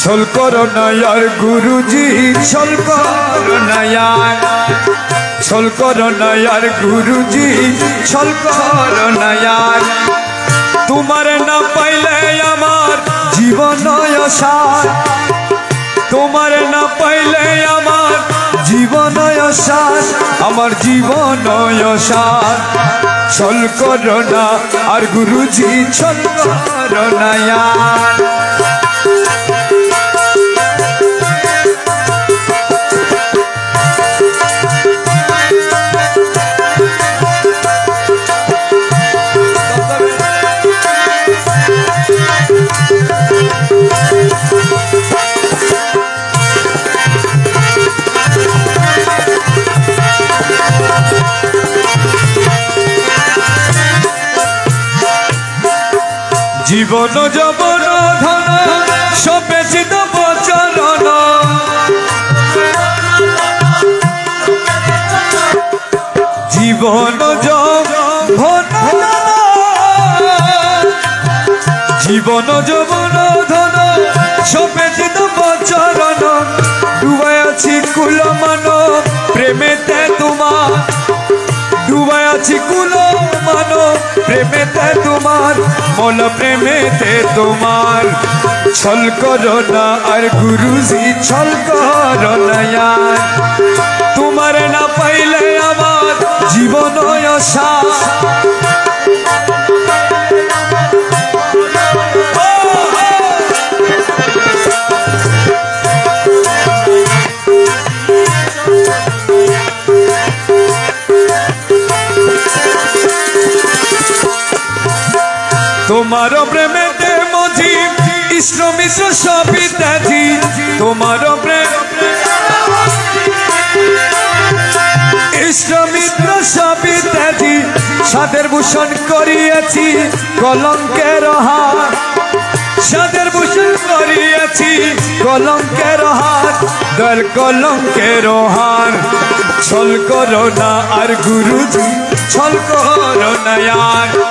छल करो ना यार गुरुजी छल करो ना यार छल करो ना यार गुरुजी छल करो ना यार तुम्हारे ना पहले आमार जीवन आसार तुम्हारे ना पहले आमार जीवन आसार आमार जीवन आसार छल करो ना और गुरुजी छल करो ना यार जीवन जवन धन सबे चिदब चरण जीवन जवन जीवन जवन धन सबे चिदब चरण डुबाय आछि कुल मान प्रेमेते तुम्हार डुबाय आछि कुल मान प्रेमेते तुम्हार मोल प्रेमेते तुम्हार छल करो ना और गुरुजी छल करो ना यार तुम्हारे ना पहले आमार जीवन आसार तुम्हारो प्रेमेते मझी इष्ट मिश्र सभी त्याजी तुम्हारो प्रेम इष्ट मित्र सभी त्याजी सादेर भूषण करियाछि कलंकेर हार सादेर भूषण करियाछि कलंकेर हार दल कलंकेर हार छल करो ना और गुरुजी छल करो ना यार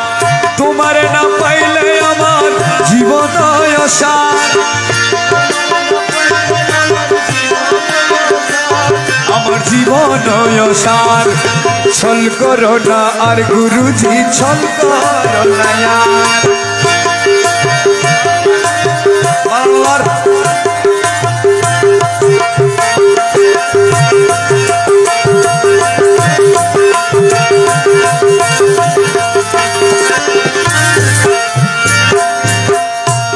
तुम्हारे ना पहले आमार जीवन आसार आमार जीवन आसार छल करो ना और गुरुजी छल करो ना यार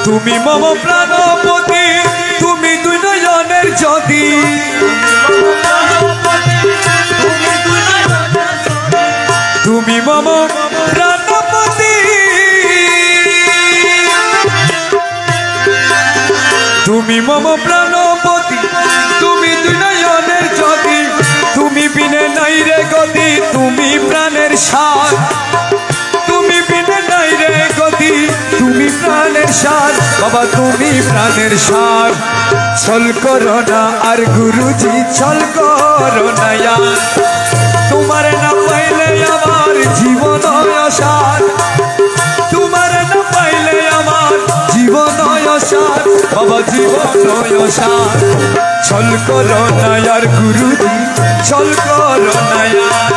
তুমি মম প্রাণপতি তুমি দুই নয়নের জ্যোতি তুমি মম প্রাণপতি তুমি মম প্রাণপতি তুমি দুই নয়নের জ্যোতি তুমি বিনে নাই রে গতি তুমি প্রাণের সার তুমি বিনে নাই রে গতি তুমি প্রাণের সার বাবা তুমি প্রাণের সার ছল করো না আর গুরুজি ছল করো না यार তোমারে না পাইলে আমার জীবন আসার তোমারে না পাইলে আমার জীবন আসার বাবা জীবন আসার ছল করো না यार গুরুজি ছল করো না यार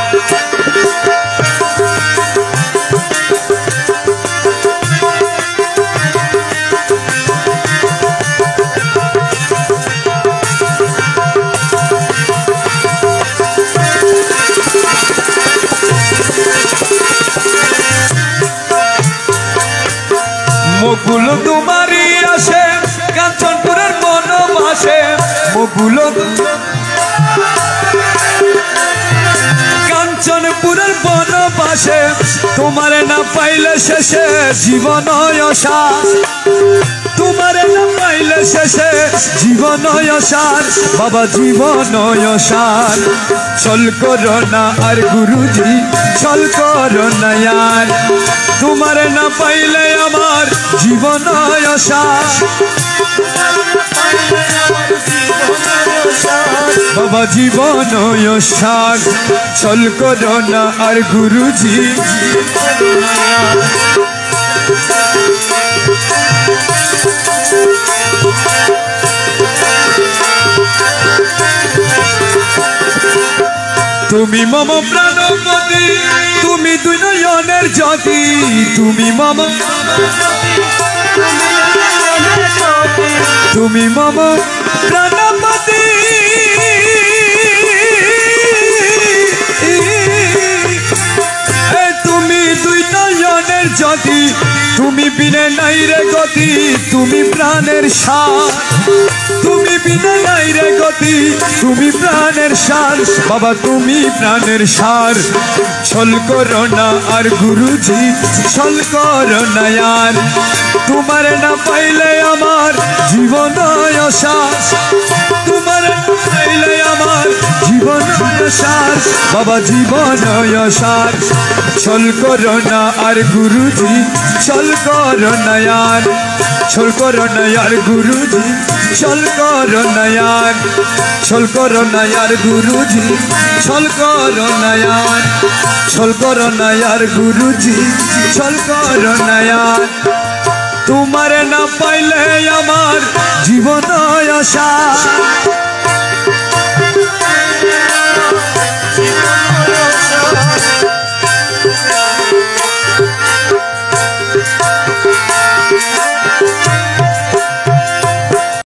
मुकुल तुम्हारी आशे कांचनपुरेर मन भाषे मुकुल कांचनपुरेर मन भाषे तुम्हारे ना पाइले शेषे जीवन आसार तुम्हारे ना पाइले शेषे जीवन आसार बाबा जीवन आसार छल करो ना और गुरुजी छल करो ना यार तुम्हारे ना पाइले आमार जीवन आसार बाबा जीवन आसार छल करो ना और गुरुजी তুমি মম প্রাণপতি তুমি দুই নয়নের জ্যোতি তুমি মম তুমি মম প্রাণপতি তুমি দুই নয়নের জ্যোতি তুমি বিনে নাই রে গতি তুমি প্রাণের সার তুমি বিনে নাই রে গতি তুমি প্রাণের সার বাবা তুমি প্রাণের সার ছল করো না আর গুরুজি ছল করো না আর তোমার না পাইলে আমার জীবন অসার তোমার না পাইলে আমার জীবন অসার বাবা জীবন অসার ছল করো না আর গুরুজি ছল করো না আর ছল করো না আর গুরুজি ছল করো না আর ছল করো না আর গুরুজি ছল করো না আর ছল করো না আর গুরুজি ছল করো না আর তোমার না পাইলে আমার জীবন আশা